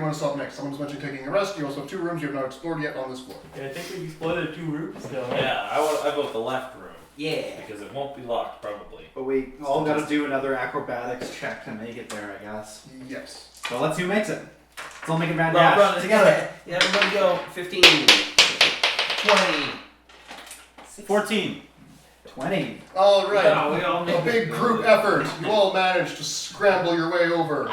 want to stop next? Someone's mentioned taking a rest. You also have 2 rooms you have not explored yet on this floor. Yeah, I think we've explored the 2 rooms still. Yeah, I vote the left room. Yeah. Because it won't be locked, probably. But we all got to do another acrobatics check to make it there, I guess. Yes. So let's see who makes it. Let's all make a mad Run dash together. Yeah, everybody go. 15. 20. 14. 20. All right. No, we all A make big it. group effort. You all managed to scramble your way over.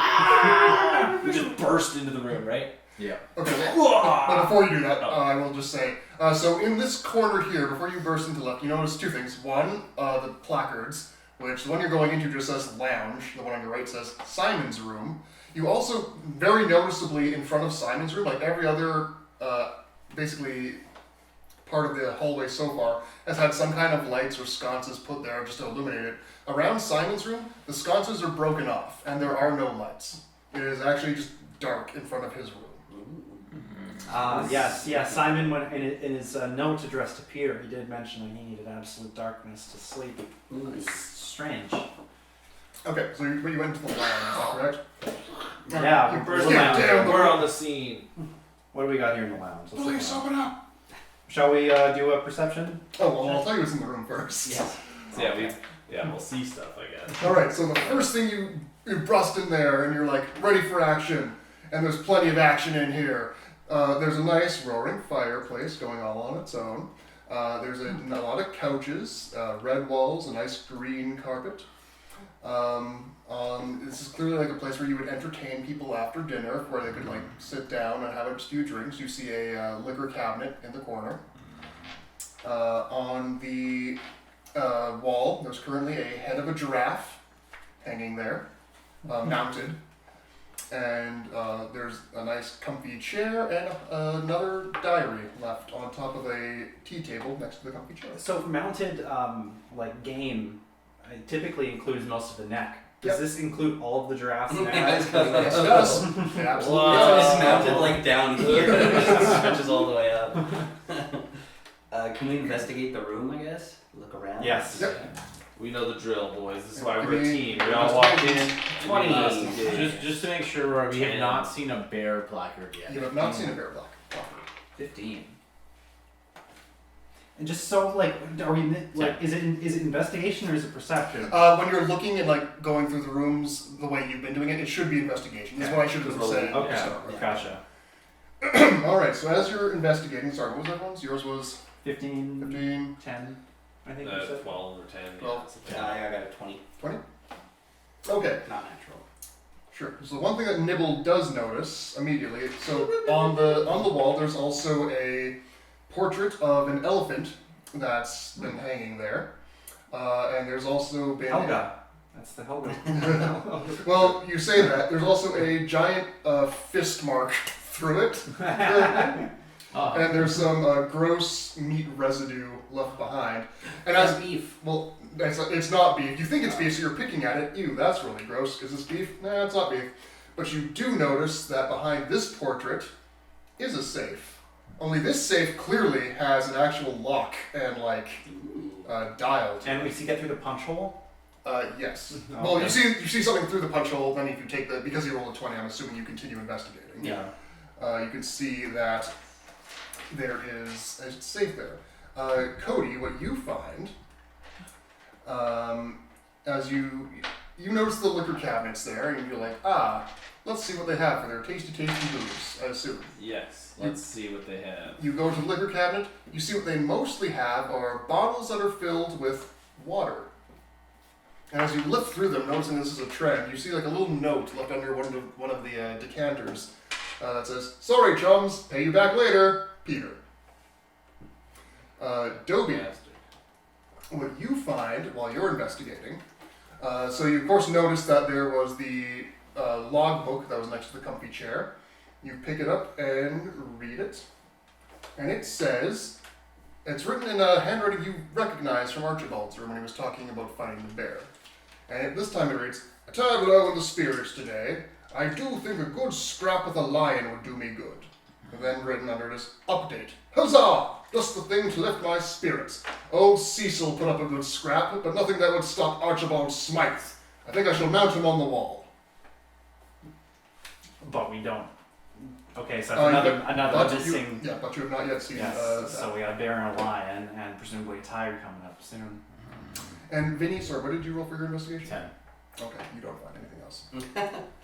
We just burst into the room, right? Yeah. Okay. But before you do that, I will just say, so in this corner here, before you burst into left, you notice 2 things. One, the placards, which the one you're going into just says lounge. The one on your right says Simon's room. You also, very noticeably in front of Simon's room, like every other, basically, part of the hallway so far, has had some kind of lights or sconces put there just to illuminate it. Around Simon's room, the sconces are broken off, and there are no lights. It is actually just dark in front of his room. Yes. Simon, when in his note addressed to Peter, he did mention that he needed absolute darkness to sleep. It's strange. Okay, so you went to the lounge, is that correct? Yeah, You we're burst down. down. We're on the scene. What do we got here in the lounge? Let's Please look open around. up. Shall we do a perception? Oh, well, I'll tell you what's in the room first. Yes. So we'll see stuff, I guess. Alright, so the first thing you bust in there and you're like, ready for action. And there's plenty of action in here. There's a nice roaring fireplace going all on its own. There's a lot of couches, red walls, a nice green carpet. This is clearly like a place where you would entertain people after dinner, where they could like sit down and have a few drinks. You see a liquor cabinet in the corner. On the wall, there's currently a head of a giraffe hanging there, mounted. And there's a nice comfy chair and another diary left on top of a tea table next to the comfy chair. So mounted game typically includes most of the neck. Does Yep. this include all of the giraffes? Yes, it does. It absolutely Wow. does. It's mounted like down here. It stretches all the way up. Can we investigate the room, I guess? Look around? Yes. Yep. We know the drill, boys. This is why Give we're a me team. We all walk in. 20. Just to make sure, we have 10. not seen a bear placard yet. You have not seen a bear block. 15. And just so are we is it investigation or is it perception? When you're looking and like going through the rooms the way you've been doing it, it should be investigation. That's what I should have said. Okay. So, Gotcha. all right. So as you're investigating, sorry, what was everyone's? Yours was 15, 15, 10, I think you said. 12 or 10. 12. Yeah, I got a 20. 20. Okay. Not natural. Sure. So one thing that Nibble does notice immediately, so on the wall there's also a portrait of an elephant that's been hanging there, and there's also been Helga. That's the Helga. well, you say that. There's also a giant fist mark through it, and there's some gross meat residue left behind. And as beef. well, it's not beef. You think it's beef, so you're picking at it. Ew, that's really gross. Is this beef? Nah, it's not beef. But you do notice that behind this portrait is a safe. Only this safe clearly has an actual lock and dial. To And it. we see get through the punch hole. Yes. Oh, Well, okay. you see something through the punch hole. Then if you take because you rolled a 20, I'm assuming you continue investigating. Yeah. You can see that there is a safe there. Cody, what you find, as you notice the liquor cabinets there, and you're like, let's see what they have for their tasty booze, I assume. Yes. Let's see what they have. You go to the liquor cabinet, you see what they mostly have are bottles that are filled with water. And as you lift through them, noticing this is a trend, you see like a little note left under one of the decanters that says, "Sorry, chums, pay you back later, Peter." Dobie, what you find while you're investigating, so you of course notice that there was the logbook that was next to the comfy chair. You pick it up and read it, and it says, it's written in a handwriting you recognize from Archibald's room when he was talking about finding the bear. And this time it reads, "A tad low in the spirits today. I do think a good scrap with a lion would do me good." And then written under it is, "Update. Huzzah! Just the thing to lift my spirits. Old Cecil put up a good scrap, but nothing that would stop Archibald Smythe. I think I shall mount him on the wall." But we don't Okay, so that's another but missing. but you have not yet seen. Yes. that. So we got a bear and a lion, and presumably a tiger coming up soon. And Vinny, sorry, what did you roll for your investigation? 10. Okay, you don't find anything else.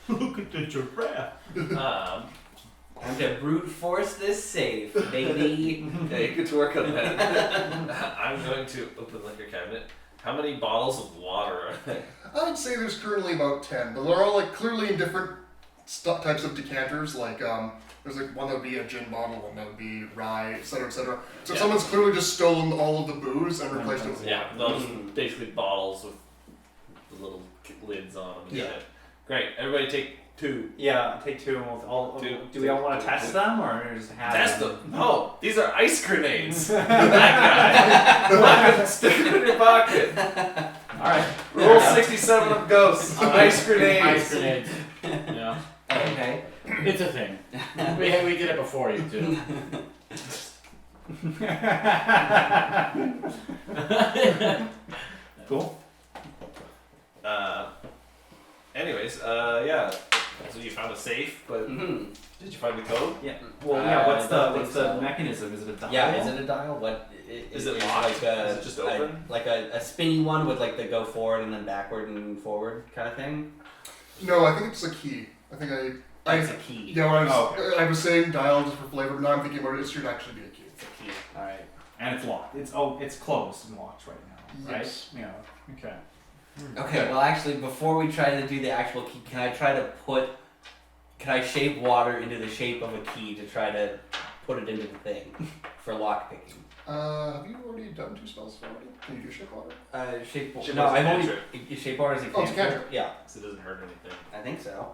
Look at the giraffe. Time to brute force this safe, baby. Hey, good work on that. I'm going to open the liquor cabinet. How many bottles of water are there? I'd say there's currently about 10, but they're all like clearly in different types of decanters. Like there's like one that would be a gin bottle, one that would be rye, etc., etc. So Yeah. someone's clearly just stolen all of the booze and replaced it with Yeah, water. those basically bottles with the little lids on them. Yeah. Great. Everybody take 2. Yeah, take 2 and we'll all. Two. Do we all want to test them or just have Test them. No, these are ice grenades. That guy. Lock it, stick it in your pocket. All right. Roll 67 of ghosts. Ice grenades. Ice grenades. Yeah. Okay. It's a thing. We did it before you too. Cool. Anyways, yeah. So you found a safe, but Mm-hmm. did you find the code? Yeah. Well, yeah. What's I don't the think so. mechanism? Is it a dial? Yeah, is it a dial? What Is it it's locked? like a, Is it just open? like a spinny one with like the go forward and then backward and forward kind of thing? No, I think it's a key. I think I It's a key. yeah, when Oh, okay. I was saying dial just for flavor, but now I'm thinking about it. It should actually be a key. It's a key. All right. And it's locked. It's closed and locked right now. Right. Yes. Yeah. Okay. Okay, well actually before we try to do the actual key, can I shape water into the shape of a key to try to put it into the thing for lock picking? Have you already done 2 spells already? Can you do shape water? Shape Shape no, water's I've a only cantrip. shape water is a Oh, it's a cantrip. cantrip. Yeah, So it doesn't hurt anything. I think so.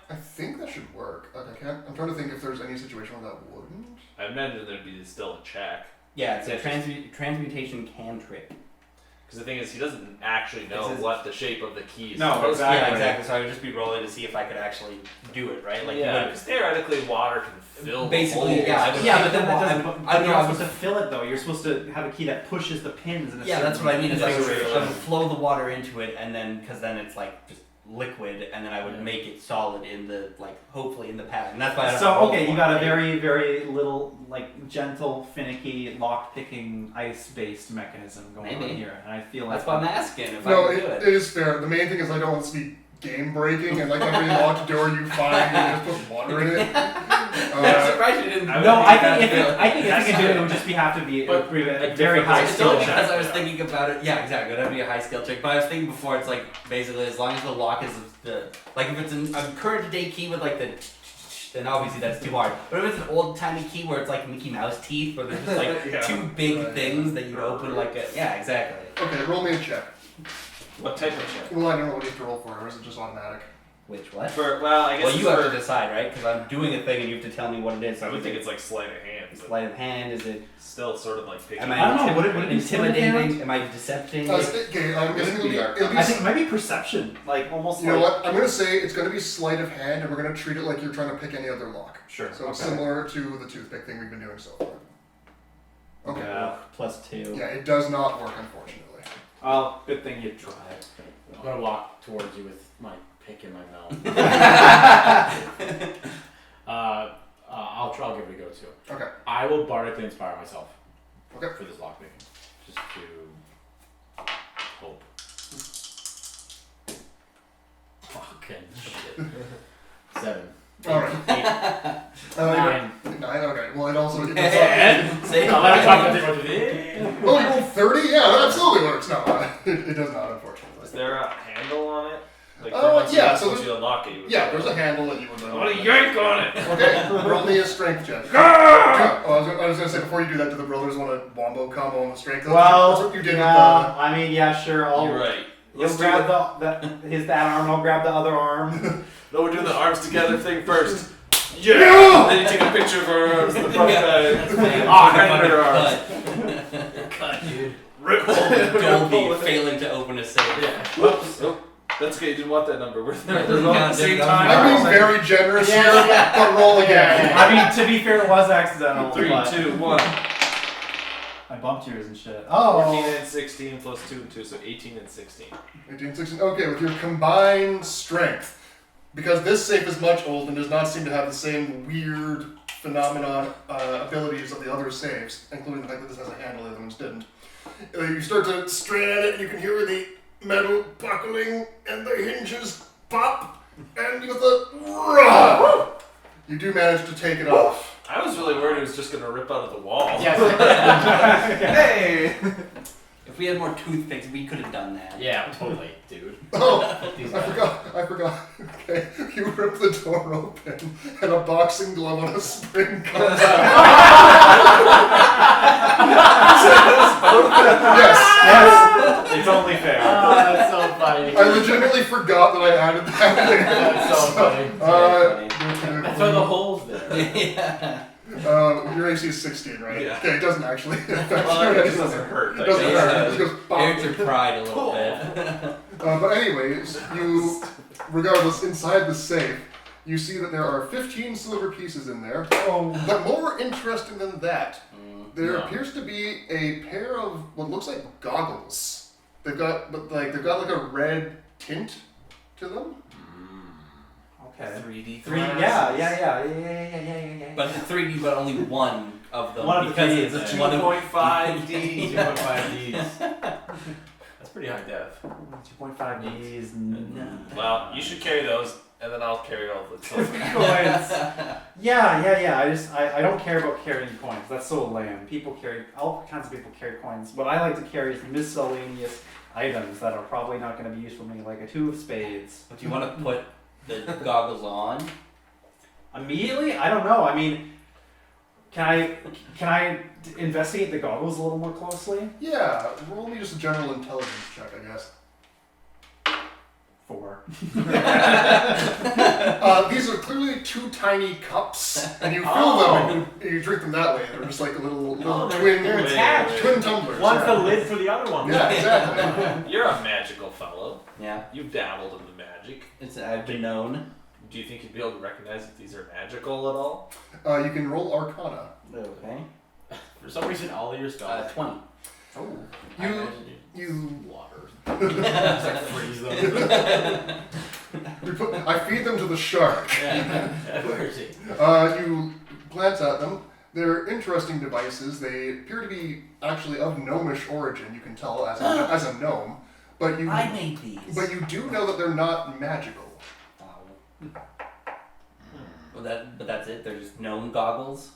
I think that should work. Like I'm trying to think if there's any situation where that wouldn't. I imagine there'd be still a check. Yeah, it's a transmutation cantrip. Because the thing is, he doesn't actually know It's his- what the shape of the key is. No, supposed to be. exactly. Yeah, exactly. So I would just be rolling to see if I could actually do it, right? Like you yeah, wouldn't- because theoretically water can fill Basically, the hole. yeah, I would- Yeah, but then that I doesn't. would- But I you're know, not I would- supposed to fill it though. You're supposed to have a key that pushes the pins in a Yeah, certain that's what I mean. Is I would configuration. flow the water into it, and then because then it's like just liquid, and then I would make it solid in the hopefully in the pattern. That's why. I don't So roll okay, for you it, got a right? very, very little, like gentle, finicky, lock-picking, ice-based mechanism going Maybe. on here, and I feel like That's why I'm asking if No, I can do it it. is fair. The main thing is I don't want this to be game breaking and like every locked door you find you just put water in it. I'm surprised you didn't. No, I think if Yeah. I think if you can do it, it would just be have to be But a very high It's skill only check. because I was thinking about it. Yeah, exactly. That'd be a high skill check. But I was thinking before, it's like basically as long as the lock is like if it's a current day key with like the, then obviously that's too hard. But if it's an old timey key where it's like Mickey Mouse teeth, where there's just like Yeah. 2 big things that you open like a yeah, exactly. Okay, roll me a check. What type of check? Well, I don't know what you have to roll for, or is it just automatic? Which what? Well, I guess Well, you it's have for- to decide, right? Because I'm doing a thing and you have to tell me what it is. I would think it's like sleight of hand, but sleight of hand. Is it? still sort of like picking. Am I don't know, would it be intimidating? sleight of hand? Am I decepting? Okay, I'm guessing it'll be. I think it might be perception, like almost You know like. what? I'm gonna say it's gonna be sleight of hand, and we're gonna treat it like you're trying to pick any other lock. Sure. So it's okay. similar to the toothpick thing we've been doing so far. Okay. Yeah. +2. Yeah, it does not work, unfortunately. Well, good thing you tried. I'm gonna walk towards you with my pick in my mouth. I'll give it a go too. Okay. I will bardically inspire myself. Okay. For this lockpicking, just to hope. Fucking shit. 7. All right. 8. 9. 9. Okay. Well, it also. It Say I'll let me talk about it. oh, you rolled 30? Yeah, that absolutely works. No, it does not, unfortunately. Is there a handle on it? Like yeah, so once there's- you unlock it, you would Yeah, there's a handle that you would. I want to yank on it. Okay, roll me a strength check. Oh, I was gonna say before you do that, do the brothers want a wombo combo on the strength? Well, that's what you did yeah, I mean, yeah, sure. You're right. You'll Let's do grab it. that arm. I'll grab the other arm. No, we're doing the arms together thing first. Yeah! Then you take a picture of our arms, the front guy. Under arms. Cut, dude. Rip Dolby failing to open a safe. Yeah. Whoops. Oh, that's okay. You didn't want that number. We're Yeah, at the same time. I'm being very generous here, but roll again. I mean, to be fair, it was accidental. 3, but 2, 1. I bumped yours and shit. 14 Oh. and 16 plus 2 and 2, so 18 and 16. 18, 16. Okay, with your combined strength, because this safe is much old and does not seem to have the same weird phenomenon abilities of the other safes, including the fact that this has a handle, the other ones didn't. You start to strain at it, and you can hear the metal buckling, and the hinges pop, and with a rah, you do manage to take it off. I was really worried it was just gonna rip out of the wall. Yes. Hey! If we had more toothpicks, we could have done that. Yeah, totally, dude. Oh, These I guys. forgot. Okay, you rip the door open, and a boxing glove on a spring comes out. Yes. It's only fair. Oh, that's so funny. I legitimately forgot that I added that. That's so funny. That's That's why the hole's there. Yeah. Your AC is 16, right? Yeah. Okay, it doesn't actually. Well, it just doesn't hurt. It doesn't hurt. It just goes pop. Hurts your pride a little bit. But anyways, you, regardless, inside the safe, you see that there are 15 silver pieces in there. But more interesting than that, there appears to be a pair of what looks like goggles. They've got like a red tint to them. Okay. 3D. Yeah. But it's 3D, but only one of them. One of the because Ds, it's yeah. one of 2.5D. 2.5Ds. That's pretty high def. 2.5 Ds. Well, you should carry those, and then I'll carry all the silver. Coins. Yeah. I don't care about carrying coins. That's so lame. People carry, all kinds of people carry coins. What I like to carry is miscellaneous items that are probably not going to be useful to me, like a two of spades. But do you want to put the goggles on? Immediately? I don't know. I mean, can I investigate the goggles a little more closely? Yeah, roll me just a general intelligence check, I guess. 4. These are clearly two tiny cups, and you fill them and you drink them that way. They're just like a little twin, they're attached. twin tumblers. One's yeah. the lid for the other one. Yeah, exactly. You're a magical fellow. Yeah. You've dabbled in the magic. I've been known. Do you think you'd be able to recognize if these are magical at all? You can roll Arcana. Okay. For some reason, all of your stuff. 20. Oh. You Water. Just like freeze them. I feed them to the shark. Where is he? You glance at them. They're interesting devices. They appear to be actually of gnomish origin. You can tell as a gnome, but you I made these. but you do know that they're not magical. Well, but that's it. They're just gnome goggles.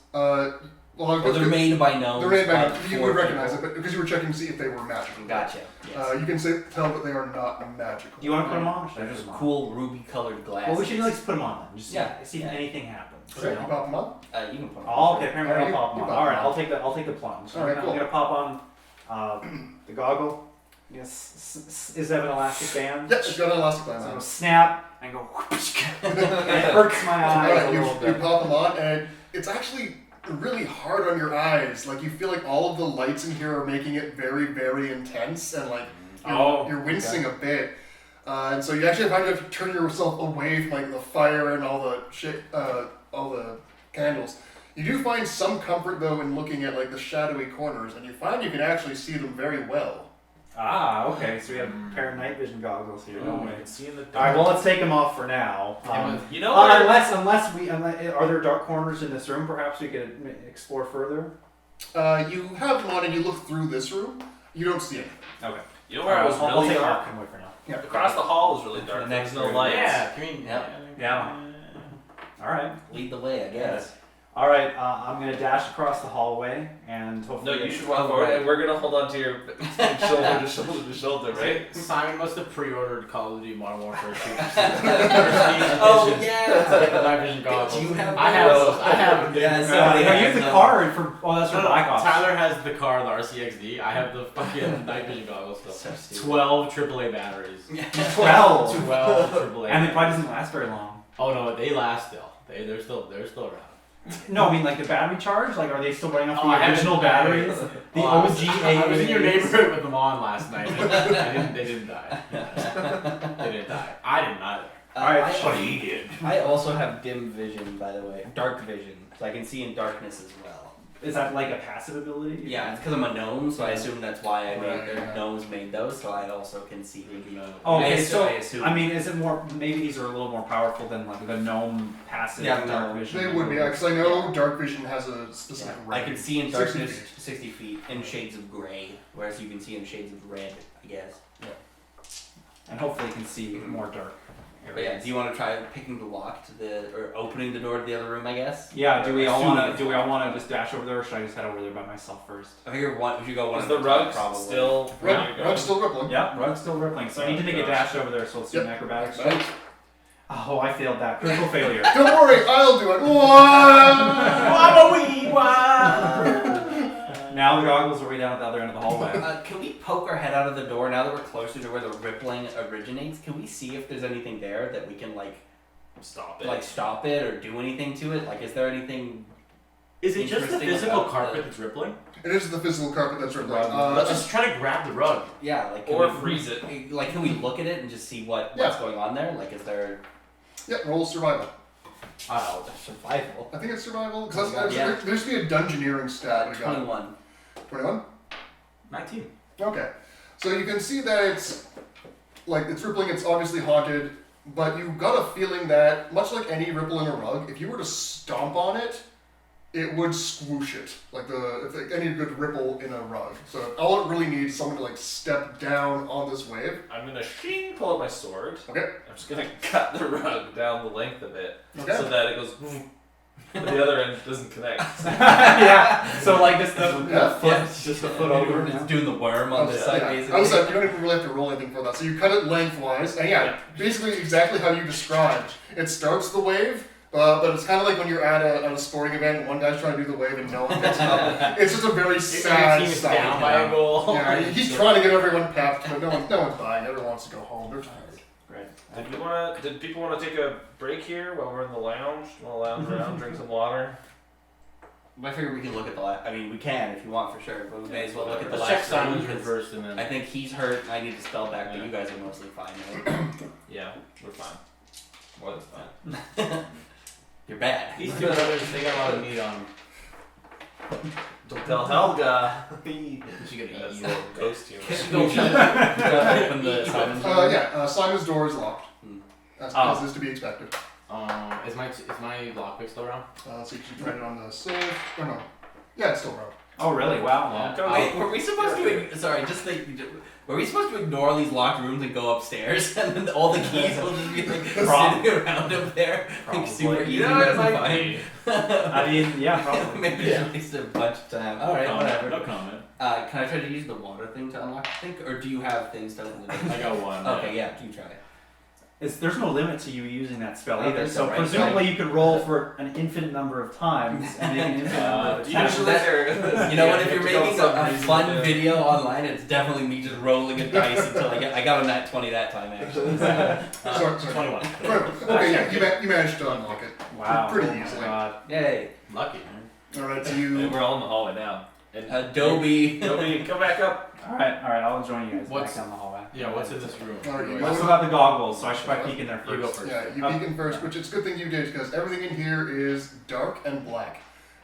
Well, They're made by gnomes. they're made by but you for would recognize people. it, but because you were checking to see if they were magical. Gotcha. Yes. You can tell that they are not magical. Do you want to put them on? Or should I They're put just them on? cool ruby-colored glasses. Well, we should like put them on then. Just Yeah. see if anything happens. Okay, you you know? pop them on. You can put them Oh, on. okay. Apparently, Alright, I'll pop them you on. pop All right, them I'll take the plunge. Alright, cool. I'm gonna pop on the goggle. Yes, is that an elastic band? Yep, it's got an elastic band So on I'll it. snap and go, and it hurts my eyes Alright, a you little bit. pop them on, and it's actually really hard on your eyes. Like you feel like all of the lights in here are making it very, very intense, and like you're wincing a bit. And so you actually find you have to turn yourself away from like the fire and all the candles. You do find some comfort though in looking at like the shadowy corners, and you find you can actually see them very well. Ah, okay. So we have a pair of night vision goggles here, don't we? I can see in the All right. Well, let's take them off for now. you know what? Unless are there dark corners in this room? Perhaps we could explore further. You have them on, and you look through this room. You don't see anything. Okay. You know where it was I'll really take dark? Mark and wait for now. Across the hall was really dark. The There next was no room. lights. Yeah, I mean, Yep. Yeah. All right. Lead the way, I guess. All right. I'm gonna dash across the hallway and No, hopefully. you should walk forward, and we're gonna hold on to your shoulder to shoulder to shoulder, right? Simon must have pre-ordered Call of Duty Modern Warfare 2. Oh, yeah. To get the night vision goggles. Do you have I have those? those. I have them. Yeah, dude. somebody no, has use the them. card for. Oh, that's for No, no, Black Ops. Tyler has the car, the RCXD. I have the fucking night vision goggles still. So stupid. 12 AAA batteries. 12. 12 AAA. And it probably doesn't last very long. Oh no, they last still. They're still around. No, I mean like the battery charge. Like, are they still running off Oh, I the haven't- original batteries? The I was- OG I was in your AAs? neighborhood with them on last night. They didn't die. They didn't die. I didn't either. Alright, But he did. I also have dim vision, by the way. Dark vision. So I can see in darkness as well. Is that like a passive ability? Yeah, it's because I'm a gnome, so I assume that's why I made Right, yeah. gnomes made those. So I also can see the. Oh, okay, I so assume. I mean, is it more? Maybe these are a little more powerful than like the gnome passive Yeah, dark no. vision. They would be, because I know dark vision has a specific I range. can see in 60 darkness feet. 60 feet in shades of gray, whereas you can see in shades of red, I guess. And hopefully, you can see more dark. But yeah, do you want to try picking the lock to or opening the door to the other room? I guess. Yeah. Do we all Assuming want it's to? Do we all locked. want to just dash over there, or should I just head over there by myself first? I figure we should go one. Is at the a time, rug probably. still? Rug's still rippling. Yeah, rug's still rippling, so I need to make a dash over there. So let's do an acrobatics check. Oh, I failed that. Critical failure. Don't worry, I'll do it. Now the goggles are way down at the other end of the hallway. Can we poke our head out of the door now that we're closer to where the rippling originates? Can we see if there's anything there that we can Stop it. like stop it or do anything to it? Like, is there anything? Is it just the Interesting physical about carpet the- that's rippling? It is the physical carpet that's rippling. Let's just try to grab the rug. Yeah, like can Or we, freeze it. Like, can we look at it and just see what's Yeah. going on there? Like, is there Yeah, roll survival. survival? I think it's survival. Because Yeah. there used to be a dungeoneering stat we got. 21. 21? 19. Okay. So you can see that it's rippling, it's obviously haunted, but you got a feeling that, much like any ripple in a rug, if you were to stomp on it, it would squoosh it. If any good ripple in a rug. So all it really needs is someone to step down on this wave. I'm gonna pull out my sword. Okay. I'm just gonna cut the rug down the length of it Okay. so that it goes. But the other end doesn't connect. Yeah. So like just the Yeah. foot, just the foot over. It's doing the worm on this side, Yeah. basically. I was like, you don't even really have to roll anything for that. So you cut it lengthwise, and yeah, basically exactly how you described. It starts the wave, but it's kind of like when you're at a sporting event, and one guy's trying to do the wave and no one picks it up. It's just a very Your sad team is sight. down by a goal. Yeah, he's trying to get everyone pepped, but no one's buying. Everyone wants to go home. They're tired. Great. Did people want to take a break here while we're in the lounge? Want to lounge around, drink some water? I figure we can look at the last. I mean, we can if you want for sure, but we may as well look at the Let's check last Simon's room, room 'cause first and then. I think he's hurt. I need to spell back, but Yeah. you guys are mostly fine. Right? Yeah, we're fine. More than fine. You're bad. These two brothers, they got a lot of meat on them. Don't tell Helga. You should get That's eat the ghost humor. Can you go open the Simon's room? Yeah, Simon's door is locked, Hmm. as is to be expected. Is my lockpick still around? Let's see, you tried it on the silk. Oh no. Yeah, it's still around. Oh really? Wow. Yeah. Wait, were we supposed to? Sorry, just think. Were we supposed to ignore these locked rooms and go upstairs, and then all the keys will just be sitting around up there, like super easy You know, to it might find? be. I mean, yeah, probably. Maybe just waste a bunch of time. All right, whatever. No comment. Can I try to use the water thing to unlock the thing, or do you have things to open the door? I got one. Okay, yeah, you try. There's no limit to you using that spell I either. think So so, right? presumably you could roll for an infinite number of times and make an infinite number of attacks. Usually You know what? If you're to go making some a reason, fun yeah. video online, it's definitely me just rolling a dice until I got a nat 20 that time actually. Sorry. 21. Okay, yeah, you managed to unlock it. Wow. Pretty Oh my easily. God. Yay! Lucky, man. Alright, so And you. we're all in the hallway now. And Adobe. Toby, come back up. All right, I'll join you guys What's- back down the hallway. Yeah, what's in this room? Alright, you I go still got the goggles, so I should probably peek in there You go first. first. Yeah, you peek in first, which it's a good thing you did because everything in here is dark and black.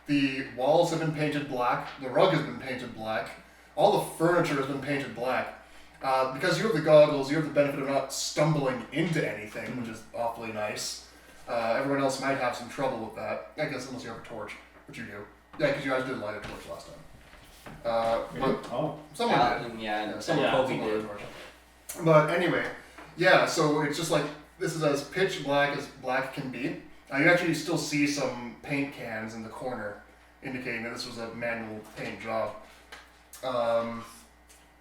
The walls have been painted black, the rug has been painted black, all the furniture has been painted black. Because you have the goggles, you have the benefit of not stumbling into anything, which is awfully nice. Everyone else might have some trouble with that, I guess, unless you have a torch, which you do. Yeah, because you guys did light a torch last time. But Oh. someone did. Yeah, Someone someone Kobe someone lit a did. torch. But anyway, yeah, so it's just like, this is as pitch black as black can be. You actually still see some paint cans in the corner, indicating that this was a manual paint job.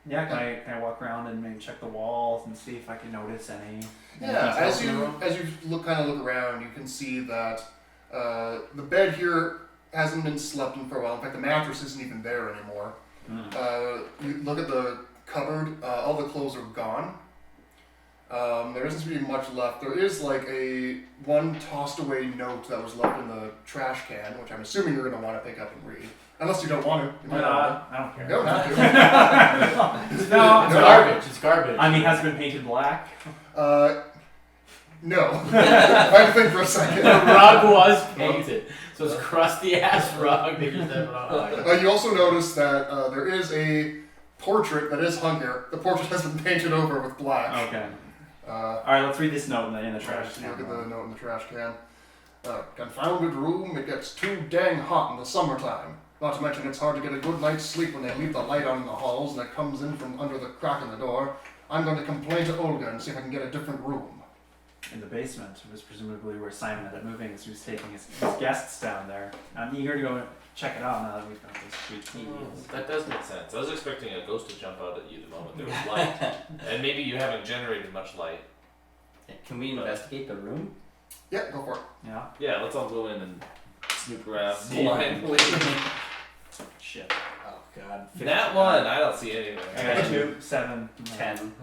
Yeah, can I walk around and maybe check the walls and see if I can notice any Yeah, details as in the you room? look around, you can see that the bed here hasn't been slept in for a while. In fact, the mattress isn't even there anymore. You look at the cupboard; all the clothes are gone. There isn't really much left. There is like one tossed away note that was left in the trash can, which I'm assuming you're going to want to pick up and read, unless you don't want to. You might not I don't care. want to. You don't have to. No, It's garbage. It's garbage. I mean, has it been painted black? No. I had to think for a second. The rug was painted, so it's crusty ass rug that you're stepping on. You also notice that there is a portrait that is hung here. The portrait has been painted over with black. Okay. Uh, All right, let's read this note in the trash. Look at the note in the trash can. Confounded room, it gets too dang hot in the summertime. Not to mention it's hard to get a good night's sleep when they leave the light on in the halls and it comes in from under the crack in the door. I'm going to complain to Olga and see if I can get a different room. In the basement was presumably where Simon ended up moving as he was taking his guests down there. I'm eager to go check it out now that we've got this sweet TVs. That does make sense. I was expecting a ghost to jump out at you the moment there was light. And maybe you haven't generated much light. Can we investigate the room? Yeah, go for it. Yeah. Yeah, let's all go in and snoop around. Blindly. Shit. Oh god. That one, I don't see anything. I got 2, 7, 10.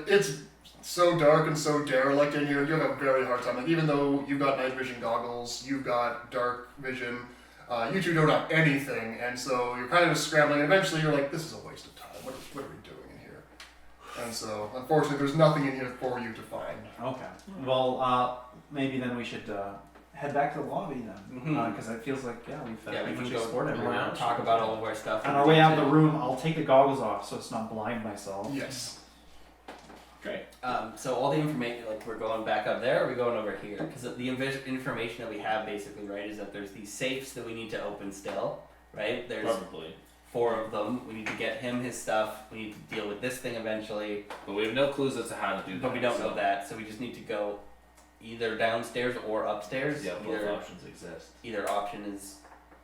It's so dark and so derelict in here, you have a very hard time. Like, even though you've got night vision goggles, you've got dark vision, you two don't have anything, and so you're kind of just scrambling, and eventually you're like, this is a waste of time. What are we doing in here? And so, unfortunately, there's nothing in here for you to find. Okay. Well, maybe then we should head back to the lobby then, because it feels like we've Yeah, we pretty can much go explored everywhere. around, talk about all of our stuff. On our way out of the room, I'll take the goggles off so it's not blind myself. Yes. Great. So all the information, like we're going back up there, or are we going over here? Because the information that we have basically, right, is that there's these safes that we need to open still, right? There's Probably. 4 of them. We need to get him his stuff. We need to deal with this thing eventually. But we have no clues as to how to do that. But we don't know that, so we just need to go either downstairs or upstairs. Yeah, both options exist. Either option is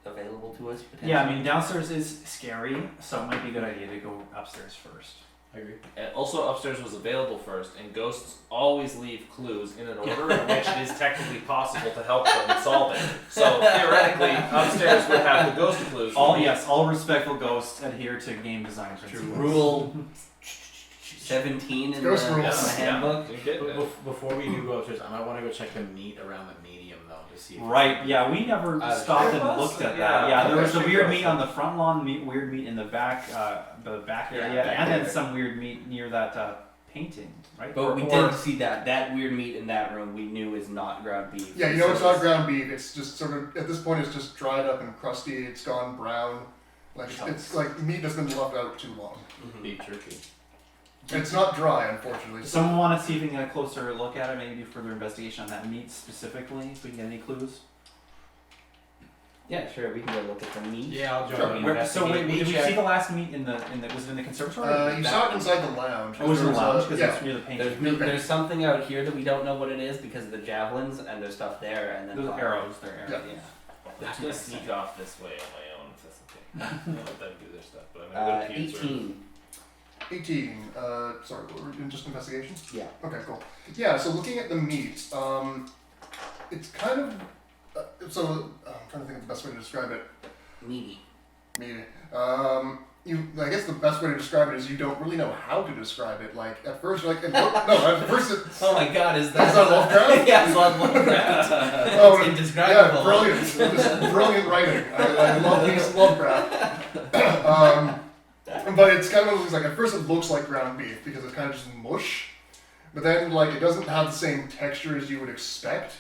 available to us potentially. Yeah, I mean downstairs is scary, so it might be a good idea to go upstairs first. I agree. And also upstairs was available first, and ghosts always leave clues in an order in which it is technically possible to help them solve it. So theoretically, upstairs would have the ghost clues. All respectful ghosts adhere to game design principles. Rule 17 in Ghost the rules. handbook. You get it. Before we do go upstairs, I might want to go check the meat around the medium though to see. If Right, yeah, we never stopped and looked at that. Yeah, there was the weird meat on the front lawn, weird meat in the back area, back and then there. some weird meat near that painting, right? But we Or- did see that weird meat in that room we knew is not ground beef. Yeah, you know it's not ground beef. It's just sort of, at this point, it's just dried up and crusty. It's gone brown. Like it's like meat that's been left out too long. Mhm. beef jerky. It's not dry, unfortunately. Does someone want to see if we can get a closer look at it, maybe do further investigation on that meat specifically, if we can get any clues? Yeah, sure. We can go look at the meat. Yeah, I'll Sure. join in. So wait, Investigate did we meat see check. the last meat in the was it in the conservatory? or You the saw it back? inside the lounge. Oh, it was in the There lounge because yeah. it's near the painting. There's something out here that we don't know what it is because of the javelins and there's stuff there and then Those fire. arrows, they're arrows. Yeah. I'm just gonna sneak off this way on my own if that's okay. I'll let them do their stuff, but I'm gonna go to Pete's room. 18. 18. Sorry, we're in just investigation? Yeah. Okay, cool. Yeah, so looking at the meat, it's kind of. I'm trying to think of the best way to describe it. Meaty. Meat. I guess the best way to describe it is you don't really know how to describe it. Like, at first, you're like, at first it. Oh my god, is that Is that Lovecraft? Yeah, it's on Lovecraft. Oh, It's yeah, indescribable. brilliant. Just brilliant writing. I love these Lovecraft. But it's kind of one of those, like, at first it looks like ground beef because it's kind of just mush. But then, like, it doesn't have the same texture as you would expect.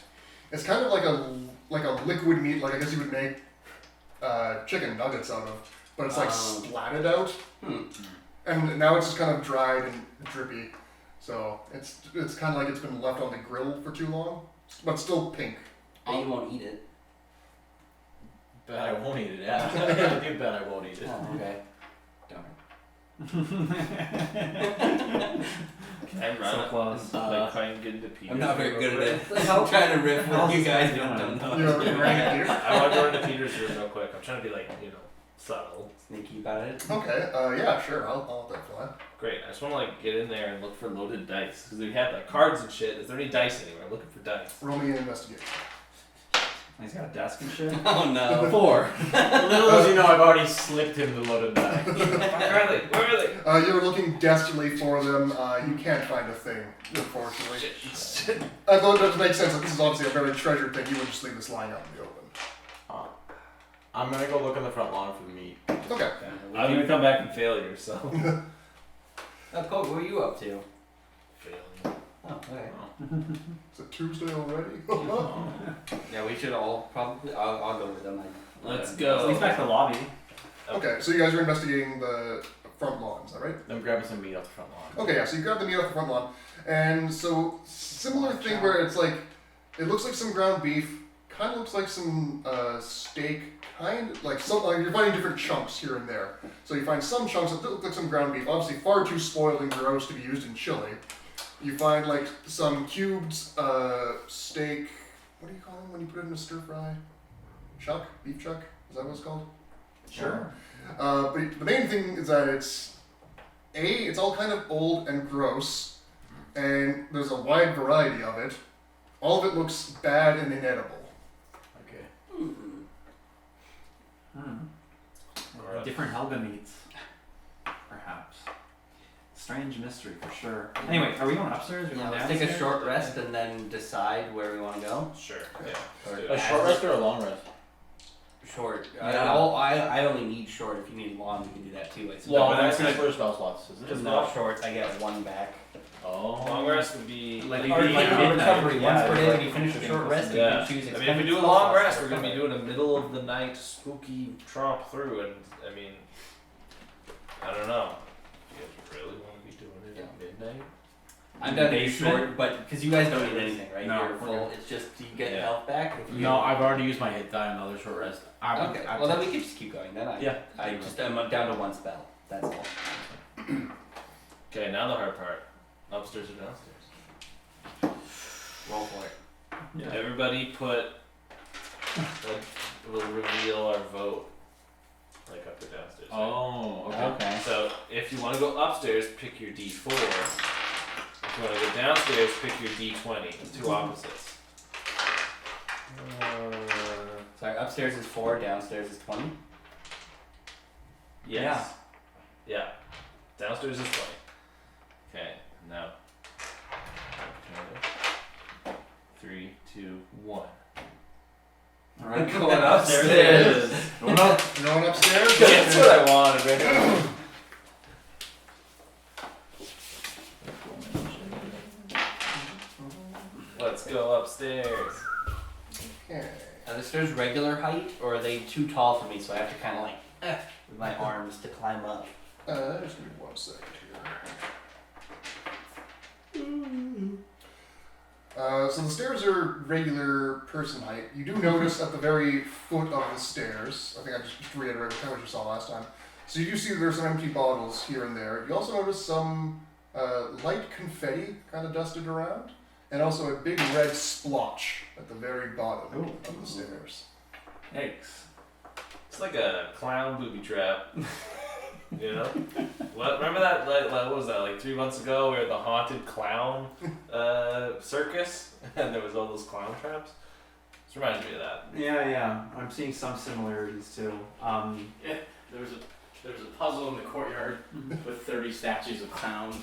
It's kind of like a liquid meat, like I guess you would make chicken nuggets out of. But it's like splatted out. And now it's just kind of dried and drippy. So it's kind of like it's been left on the grill for too long. But still pink. And you won't eat it. Bet I won't eat it. Yeah, you bet I won't eat it. Oh, okay. Darn. Can I run So it? close. Like try and get into Peter's I'm not very room good real at quick? it. I'm trying to riff How's with you this guys guy don't doing? know. You're right here. I want to go into Peter's room real quick. I'm trying to be like, subtle. Sneaky about it. Okay, yeah, sure, I'll let that fly. Great. I just want to like get in there and look for loaded dice because we had like cards and shit. Is there any dice anywhere? I'm looking for dice. Roll me an investigation. He's got a desk and shit. Oh no. 4. Little as you know, I've already slipped him the loaded die. Where are they? Where are they? You're looking desperately for them. You can't find a thing, unfortunately. Shit. Although it does make sense that this is obviously a very treasured thing, you would just leave this lying out in the open. I'm gonna go look on the front lawn for the meat. Okay. I'm gonna come back in failure. So. Oh, Cole, what were you up to? Failing. Oh, okay. Is it Tuesday already? Yeah, we should all probably. I'll go with them. Let's At go. least back to the lobby. Okay, so you guys are investigating the front lawn, is that right? I'm grabbing some meat off the front lawn. Okay, yeah, so you grab the meat off the front lawn, and so similar thing where it's like, it looks like some ground beef, kind of looks like some steak, kind of like some, like you're finding different chunks here and there. So you find some chunks that look like some ground beef, obviously far too spoiled and gross to be used in chili. You find like some cubed steak, what do you call them when you put it in a stir fry? Chuck? Beef chuck? Is that what it's called? Sure. But the main thing is that it's all kind of old and gross, and there's a wide variety of it. All of it looks bad and inedible. Okay. Alright. Different Helga meats. Perhaps. Strange mystery for sure. Anyway, are we going upstairs? Are we Yeah, going let's take a downstairs? short rest and then decide where we want to go. Sure. Yeah. Or let's do A it. short rest or a long rest? Short. Yeah. I only need short. If you need long, you can do that too. I suppose. Long but rest that's is for spell slots, isn't Because it? now short, I get one back. Oh. Long rest would be Like Or you you can can like do midnight. recovery Yeah, once per it's day. like When you finish a short rest, you Yeah. can choose. I mean, if we extended do a spell long slots rest, to we're gonna be recover. doing a middle of the night spooky tromp through, and I mean, I don't know. You guys really want to be doing it at midnight? I'm done with Basement? short, but because you guys don't need anything, right? No, You're we're full. good. It's just do you get Yeah. health back? If you No, I've already used my hit die on another short rest. Okay. Well, then we can just keep going. Then Yeah. I'm down to one spell. That's all. Okay, now the hard part. Upstairs or downstairs? Roll for it. Yeah. Everybody put, like, we'll reveal our vote, like up or downstairs. right? Oh, okay. Okay. So if you want to go upstairs, pick your D4. If you want to go downstairs, pick your D20. It's two opposites. Sorry, upstairs is 4, downstairs is 20. Yes. Yeah. Downstairs is 20. Okay, now. 3, 2, 1. Alright. Going upstairs. Going up. You going upstairs? That's what I wanted, right? Let's go upstairs. Okay. Are the stairs regular height, or are they too tall for me? So I have to kind of like with my arms to climb up. Just give me 1 second here. So the stairs are regular person height. You do notice at the very foot of the stairs, I think I just to reiterate kind of what you saw last time. So you do see that there's some empty bottles here and there. You also notice some light confetti kind of dusted around, and also a big red splotch at the very bottom of the stairs. Yikes. It's like a clown booby trap. You know? What? Remember that? Like, what was that? Like 3 months ago, we were at the haunted clown circus, and there was all those clown traps. This reminds me of that. Yeah. I'm seeing some similarities too. There was a puzzle in the courtyard with 30 statues of clowns.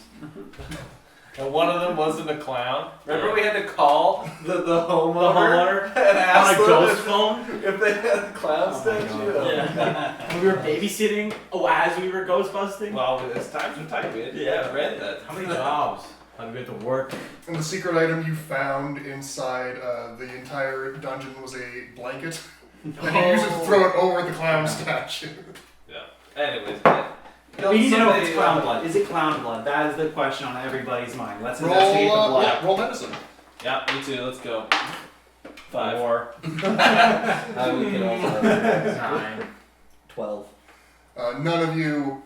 And one of them wasn't a clown. Remember we had to call the homeowner and On ask a them ghost phone? if they had a clown Oh my statue. God. Yeah. We were babysitting as we were ghost busting. Well, it's times were tight. We had Yeah. read that. How many jobs? How did we have to work? And the secret item you found inside the entire dungeon was a blanket. And you used it to throw it over the clown statue. Anyways, We need to know if it's clown blood. Is it clown blood? That is the question on everybody's mind. Let's Roll, investigate the blood. roll medicine. yeah, me too. Let's go. 5. 4. We can also 9. 12. None of you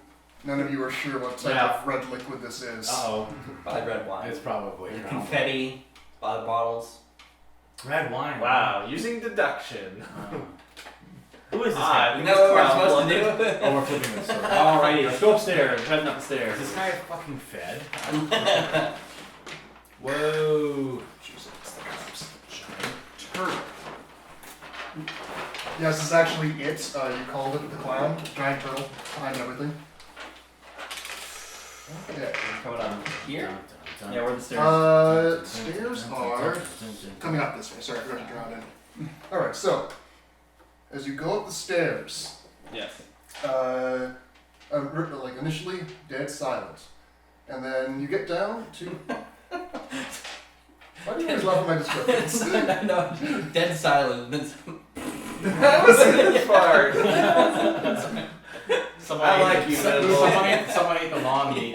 are sure what type Yeah. of red liquid this is. Uh-oh. 5 red wine. It's probably Confetti. Bottles. red wine. Wow, using deduction. Who is this Ah, guy? You know what we're supposed to do? Oh, we're flipping this story. Alrighty, let's go upstairs. Heading up the Is stairs. this guy fucking fed? Whoa. Jesus, it's the cops. Giant turtle. Yes, this is actually it. You called it the clown. Giant turtle behind everything. Okay. Coming on here. Yeah, where the stairs. Stairs are coming up this way. Sorry, I forgot to draw it in. Alright, so as you go up the stairs, Yes. like initially dead silent, and then you get down to you always laugh at my descriptions. No, dead silent. Then That was a good fart. Someone I ate like the- you, Someone ate the lawn meat.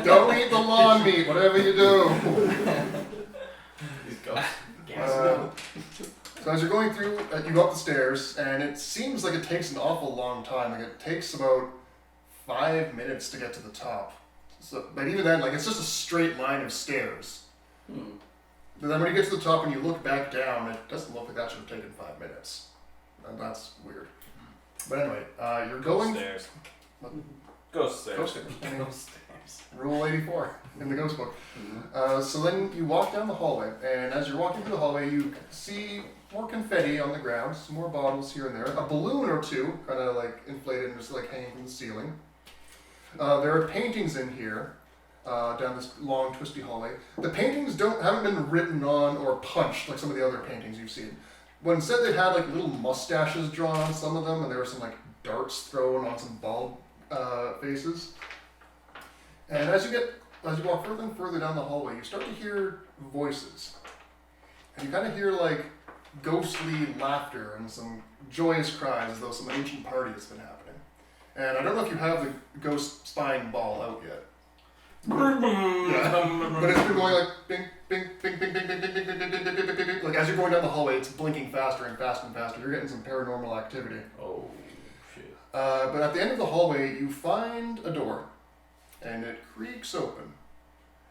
Don't eat the lawn meat, whatever you do. These ghosts. So as you're going through, you go up the stairs, and it seems like it takes an awful long time. Like it takes about 5 minutes to get to the top. So, but even then, like it's just a straight line of stairs. But then when you get to the top and you look back down, it doesn't look like that should have taken 5 minutes. And that's weird. But anyway, you're going. Stairs. What? Ghost stairs. Ghost stairs. I mean, stairs. Rule 84 in the ghost book. So then you walk down the hallway, and as you're walking through the hallway, you see more confetti on the ground, some more bottles here and there, a balloon or two, kind of like inflated and just like hanging from the ceiling. There are paintings in here, down this long twisty hallway. The paintings haven't been written on or punched like some of the other paintings you've seen. When instead they had like little mustaches drawn on some of them, and there were some like darts thrown on some bald faces. And as you walk further and further down the hallway, you start to hear voices. And you kind of hear like ghostly laughter and some joyous cries as though some ancient party has been happening. And I don't know if you have the ghost spine ball out yet. Yeah. But it's been going like bing, bing, bing, bing, bing, bing, bing, bing, bing, bing, bing, bing, bing, bing, bing. Like as you're going down the hallway, it's blinking faster and faster and faster. You're getting some paranormal activity. Oh, shit. But at the end of the hallway, you find a door, and it creaks open.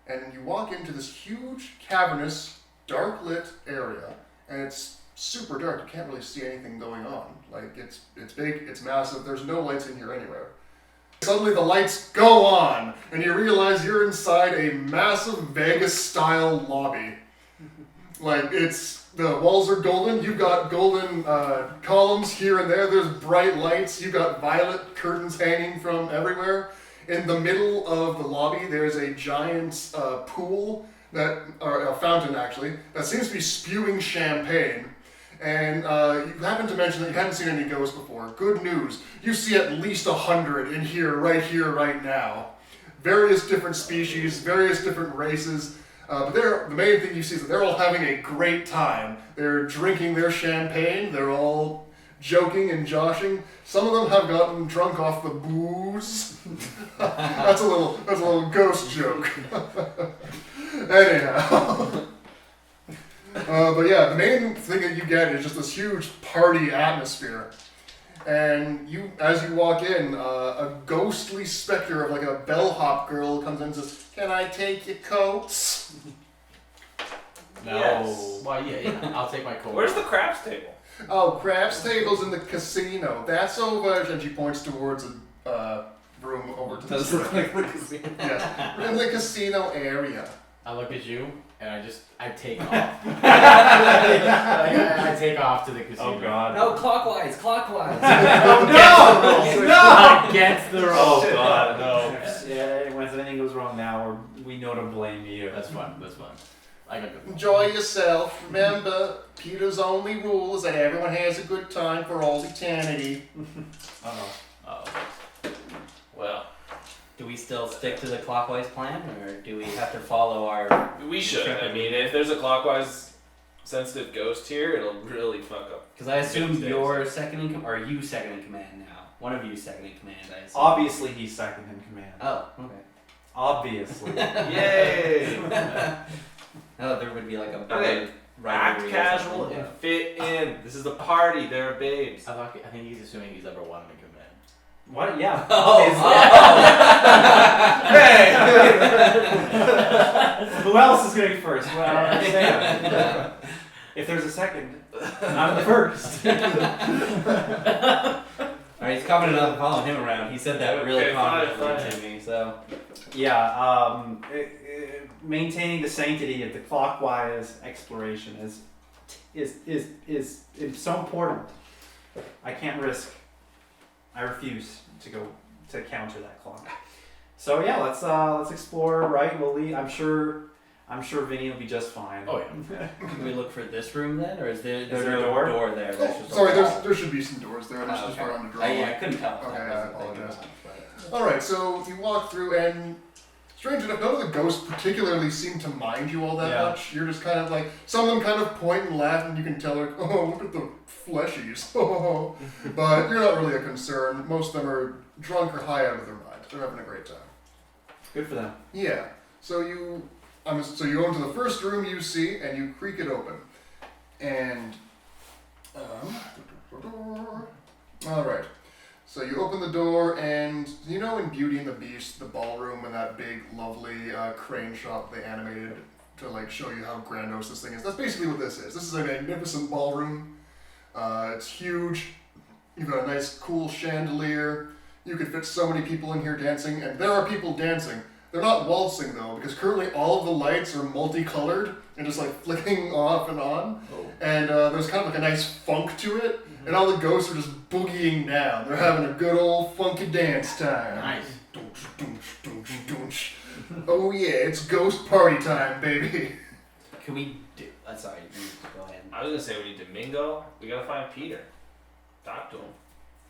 And you walk into this huge, cavernous, dark-lit area, and it's super dark. You can't really see anything going on. Like, it's big, it's massive, there's no lights in here anywhere. Suddenly the lights go on, and you realize you're inside a massive Vegas-style lobby. Like, the walls are golden, you've got golden columns here and there, there's bright lights, you've got violet curtains hanging from everywhere. In the middle of the lobby, there's a giant pool, or a fountain actually, that seems to be spewing champagne. And you happen to mention that you hadn't seen any ghosts before. Good news, you see at least 100 in here, right now. Various different species, various different races. But the main thing you see is that they're all having a great time. They're drinking their champagne, they're all joking and joshing. Some of them have gotten drunk off the booze. That's a little ghost joke. Anyhow. But yeah, the main thing that you get is just this huge party atmosphere. And as you walk in, a ghostly specter of like a bellhop girl comes in and says, "Can I take your coats?" No. Yes. Well, yeah. I'll take my coat. Where's the craps table? "Oh, craps table's in the casino. That's over." And she points towards a room over to the Does it look side. like the casino? Yes, in the casino area. I look at you and I take off. I take off to the casino. Oh god. No, clockwise. No! Against the roll. Oh god, no. Yeah, when anything goes wrong now, we know to blame you. That's fun. I got good. Enjoy yourself. Remember, Peter's only rule is that everyone has a good time for all eternity. Oh. Well, Do we still stick to the clockwise plan, or do we have to follow our? we should. I mean, if there's a clockwise sensitive ghost here, it'll really fuck up. Because I assume Things. you're second in command, or you second in command now. One of you second in command, I assume. Obviously, he's second in command. Oh, okay. Obviously. Yay! Oh, there would be like a Okay. Act rivalry or casual something. and fit in. This is the party. There are babes. I think he's assuming he's ever one in command. What? Yeah. Who else is going to be first? Well, Sam. If there's a second, I'm the first. Alright, he's confident enough to follow him around. He said that really Okay, fine, confidently fine. to me, so. Yeah, maintaining the sanctity of the clockwise exploration is so important. I can't risk. I refuse to go to counter that clock. So yeah, let's explore. Right, we'll leave. I'm sure Vinny will be just fine. Oh yeah. Can we look for this room then, or is there there a no door? door there? That's just Sorry, a wall? there should be some doors there. I'm just Okay. trying to draw. Yeah, I couldn't tell. Okay, I wasn't thinking apologize. about it, All right, so you walk through, and strange enough, none of the ghosts particularly seem to mind you all that Yeah. much. You're just kind of like, some of them kind of point and laugh, and you can tell, like, oh, look at the fleshies. But you're not really a concern. Most of them are drunk or high out of their mind. They're having a great time. Good for them. Yeah. So you go into the first room you see, and you creak it open. And, all right. So you open the door, and you know in Beauty and the Beast, the ballroom and that big, lovely crane shop they animated to like show you how grandiose this thing is. That's basically what this is. This is a magnificent ballroom. It's huge. You've got a nice, cool chandelier. You could fit so many people in here dancing, and there are people dancing. They're not waltzing though, because currently all of the lights are multicolored and just like flicking off and on. Oh. And there's kind of like a nice funk to it, and all the ghosts are just boogieing down. They're having a good old funky dance time. Nice. Doonch, doonch, doonch, doonch. Oh yeah, it's ghost party time, baby. Can we do? Sorry, you go ahead. I was gonna say we need to mingle. We gotta find Peter. Talk to him.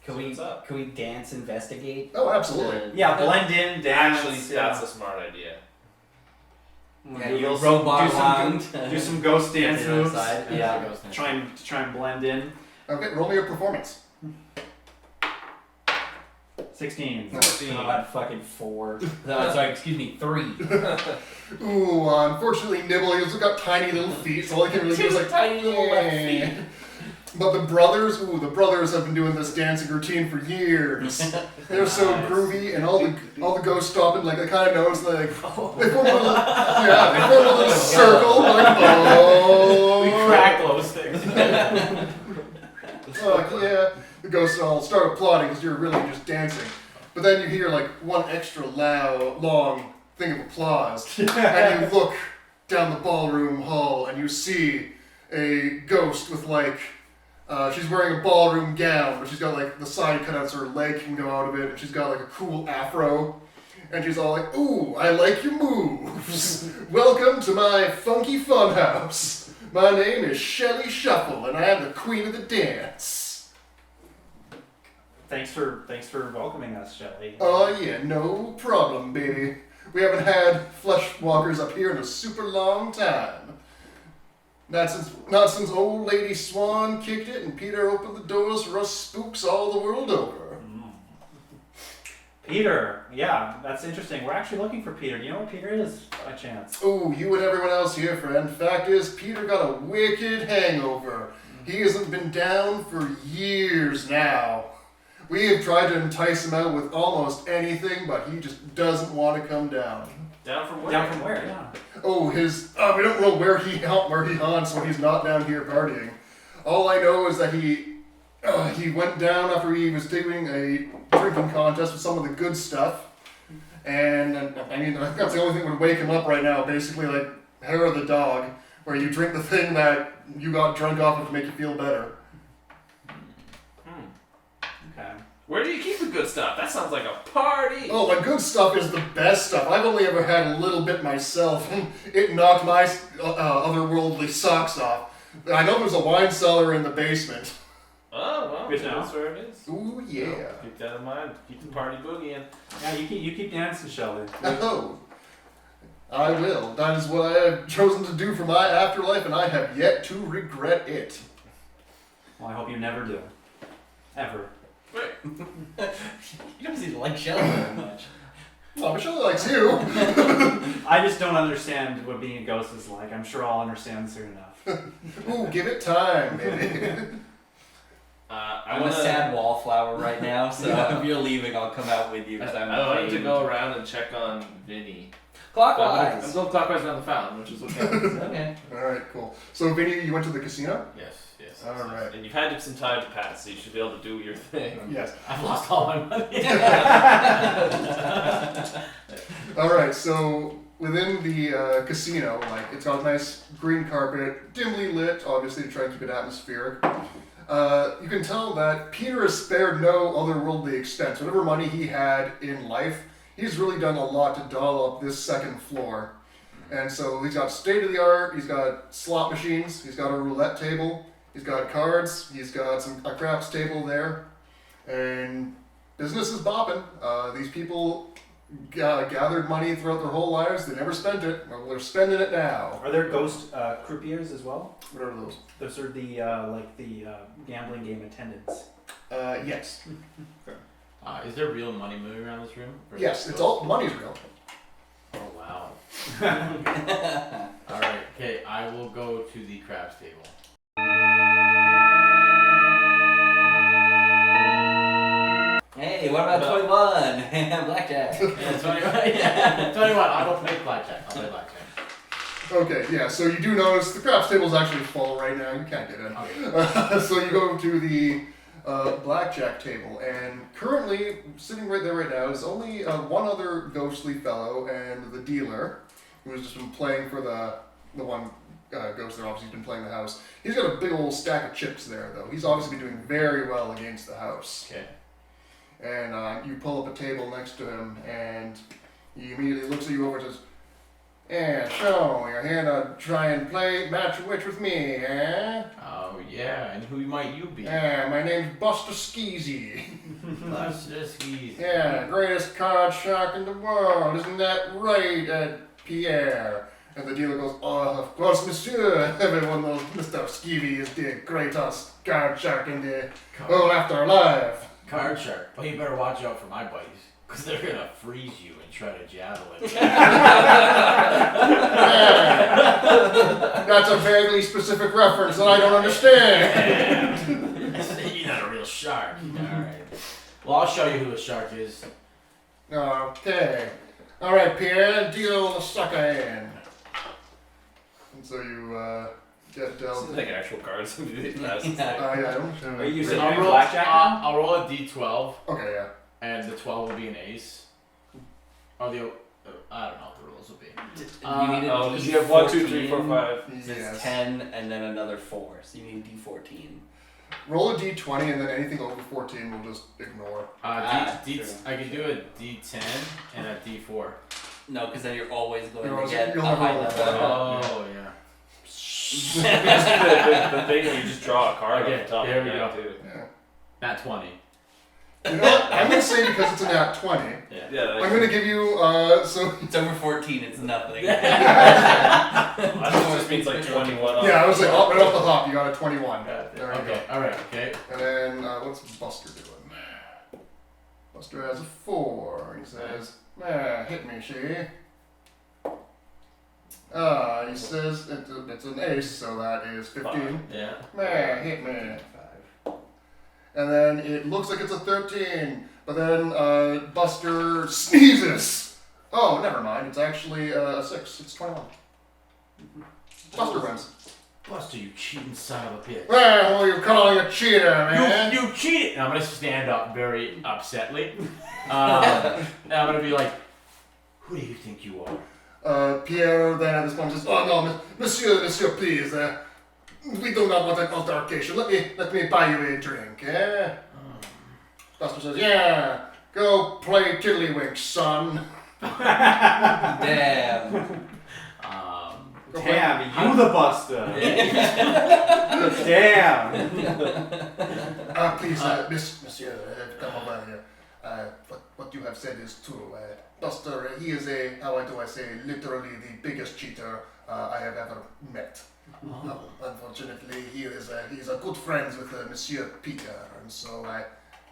Can See we? what's up. Can we dance? Investigate? Oh, absolutely. Yeah, blend in, dance. Actually, yeah. that's a smart idea. Yeah, Do- you'll do some- robot do some, do some ghost dance To the other moves. side. Yeah, Ghost dance. try and blend in. Okay, roll me your performance. 16. God, fucking 4. No, sorry, excuse me, 3. Ooh, unfortunately, Nibble, he's got tiny little feet, so all he can really do is like, tiny little left "Yeah." feet. But the brothers have been doing this dancing routine for years. They're so Nice. groovy, and all the ghosts stop and like they kind of notice, like they form a little, yeah, they form a little circle, like oh, We crack those things. oh, yeah. The ghosts all start applauding because you're really just dancing. But then you hear like one extra long thing of applause, and you look down the ballroom hall and you see a ghost with like. She's wearing a ballroom gown, but she's got like the side cut out so her leg can go out of it, and she's got like a cool afro. And she's all like, ooh, I like your moves. Welcome to my funky funhouse. My name is Shelly Shuffle, and I am the queen of the dance. Thanks for welcoming us, Shelly. Oh yeah, no problem, baby. We haven't had flesh walkers up here in a super long time. Not since old lady Swan kicked it and Peter opened the doors for us spooks all the world over. Peter, yeah, that's interesting. We're actually looking for Peter. Do you know what Peter is, by chance? Oh, you and everyone else here, friend. Fact is, Peter got a wicked hangover. He hasn't been down for years now. We have tried to entice him out with almost anything, but he just doesn't want to come down. Down from where? Down from where? Yeah. Oh, we don't know where he haunts when he's not down here partying. All I know is that he went down after he was doing a drinking contest with some of the good stuff, and I mean I think that's the only thing that would wake him up right now. Basically, like hair of the dog, where you drink the thing that you got drunk off of to make you feel better. Okay. Where do you keep the good stuff? That sounds like a party. Oh, the good stuff is the best stuff. I've only ever had a little bit myself. It knocked my otherworldly socks off. I know there's a wine cellar in the basement. Oh, well, Good to know. that's where it is. Ooh, yeah. Keep that in mind. Keep the party boogieing. Yeah, you keep dancing, Shelly. Oh, I will. That is what I have chosen to do for my afterlife, and I have yet to regret it. Well, I hope you never do. Ever. Wait. You don't seem to like Shelly very much. Oh, Michelle likes you. I just don't understand what being a ghost is like. I'm sure I'll understand soon enough. Ooh, give it time, baby. I I'm wanna, a sad wallflower right now, so Yeah. if you're leaving, I'll come out with you because I'm I wanted to ashamed. go around and check on Vinny. I'm Clockwise. going clockwise around the fountain, which is what counts. Okay. Alright, cool. So, Vinny, you went to the casino? Yes, yes. All yes, right. yes. And you've had some time to pass, so you should be able to do your thing. Yes. I've lost all my money. Alright, so within the casino, like, it's got a nice green carpet, dimly lit, obviously, to try and keep it atmospheric. You can tell that Peter has spared no otherworldly expense. Whatever money he had in life, he's really done a lot to doll up this second floor. And so he's got state-of-the-art, he's got slot machines, he's got a roulette table, he's got cards, he's got a craps table there, and business is bopping. These people gathered money throughout their whole lives. They never spent it. Well, they're spending it now. Are there ghost croupiers as well? What are those? Those are the gambling game attendants. Yes. Is there real money moving around this room? Or Yes, is it it's all money's real. Oh wow. All right. Okay, I will go to the crabs table. Hey, what about 21? Blackjack. Yeah, 21. Yeah, 21. I'll play blackjack. I'll play blackjack. Okay, yeah, so you do notice the craps table's actually full right now. You can't get in. Okay. So you go to the blackjack table, and currently, sitting right there right now, is only one other ghostly fellow and the dealer, who has just been playing for the one ghost there. Obviously, he's been playing the house. He's got a big old stack of chips there, though. He's obviously been doing very well against the house. Okay. And you pull up a table next to him, and he immediately looks at you over and says, "Yeah, so you're here to try and play match witch with me, eh? Oh yeah, and who might you be? Yeah, my name's Buster Skeezy. Buster Skis. Yeah, greatest card shark in the world, isn't that right, Pierre?" And the dealer goes, "Oh, of course, monsieur. Everyone knows Mr. Skeevy is the greatest card shark in the whole afterlife." Card shark. Well, you better watch out for my buddies, because they're gonna freeze you and try to javelin. That's a vaguely specific reference that I don't understand. You're not a real shark. Alright. Well, I'll show you who a shark is. Okay. Alright, Pierre, deal the sucker in. And so you get dealt. Seems like actual cards. Yeah, I don't Are you know. saying I'll roll, blackjack now? I'll roll a d12, Okay, yeah. and the 12 will be an ace. Or the, I don't know what the rules will be. You need a Oh, you have 1, 2, 3, 4, 5. It's Yes. 10 and then another 4, so you need D14. Roll a d20 and then anything over 14 we'll just ignore. True. I can do a d10 and a d4. No, because then you're always going You'll to get a never high roll level. Oh, yeah. the thing where you just draw a card Okay, off the top here of we the go. deck, too. Yeah. Not 20. You know what? I'm going to say because it's a nat 20, Yeah, I'm going to give you, so... It's over 14, it's nothing. I think it just means like 21. Yeah, I was like, right off the hop, you got a 21. Yeah, There you Okay, alright, okay. go. And then, what's Buster doing? Buster has a 4. He says, hit me, she. He says it's an ace, so that is 15. Yeah. Hit me. And then it looks like it's a 13, but then Buster sneezes. Oh, never mind. It's actually a 6. It's 21. Buster wins. Buster, you cheating son of a bitch. Well, who are you calling a cheater, man? You cheated! And I'm gonna stand up very upsetly. And I'm gonna be like, who do you think you are? Pierre then at this point says, "Oh no, monsieur, please. We do not want an altercation. Let me buy you a drink, eh?" Buster says, "Yeah, go play tiddlywinks, son." Damn. Damn, you the Buster. Damn. Please, monsieur, come over here. What you have said is true. Buster, he is how do I say, literally the biggest cheater I have ever met. Unfortunately, he's a good friend with Monsieur Peter, and so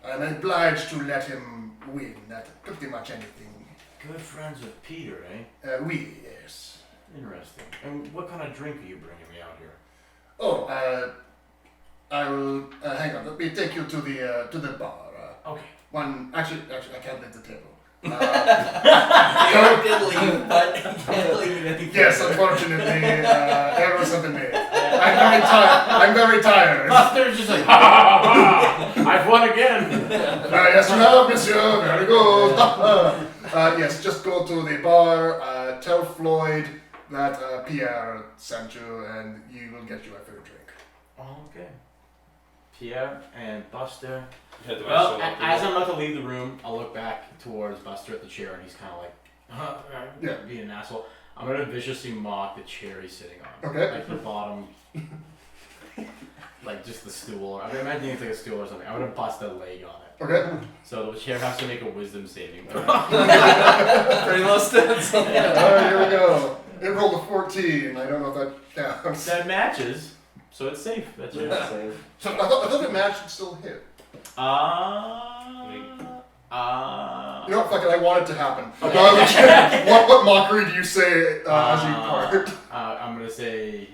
I'm obliged to let him win at pretty much anything. Good friends with Peter, eh? Oui, yes. Interesting. And what kind of drink are you bringing me out here? Oh, I will hang on. Let me take you to the bar. Okay. Actually, I can't leave the table. You did leave, but you can't leave anything. Yes, unfortunately, errors have been made. I'm very tired. Buster's just like, ha ha ha ha! I've won again! Yes, you have, monsieur. Very good. Yes, just go to the bar, tell Floyd that Pierre sent you, and he will get you a fair drink. Okay. Pierre and Buster. You had to Well, actually look as at I'm about to leave the room, I'll look back towards Buster at the chair, and he's kind of like, Yeah. being an asshole. I'm gonna viciously mock the chair he's sitting on. Okay. Like the bottom. like just the stool. I mean, imagine it's like a stool or something. I'm gonna bust a leg on it. Okay. So the chair has to make a wisdom saving. Pretty low stats. All right, here we go. It rolled a 14. I don't know if that counts. That matches, so it's safe. That's your Save. So I thought it matched and still hit. You know what? Fuck it. I want it to happen. What mockery do you say as you part? I'm gonna say,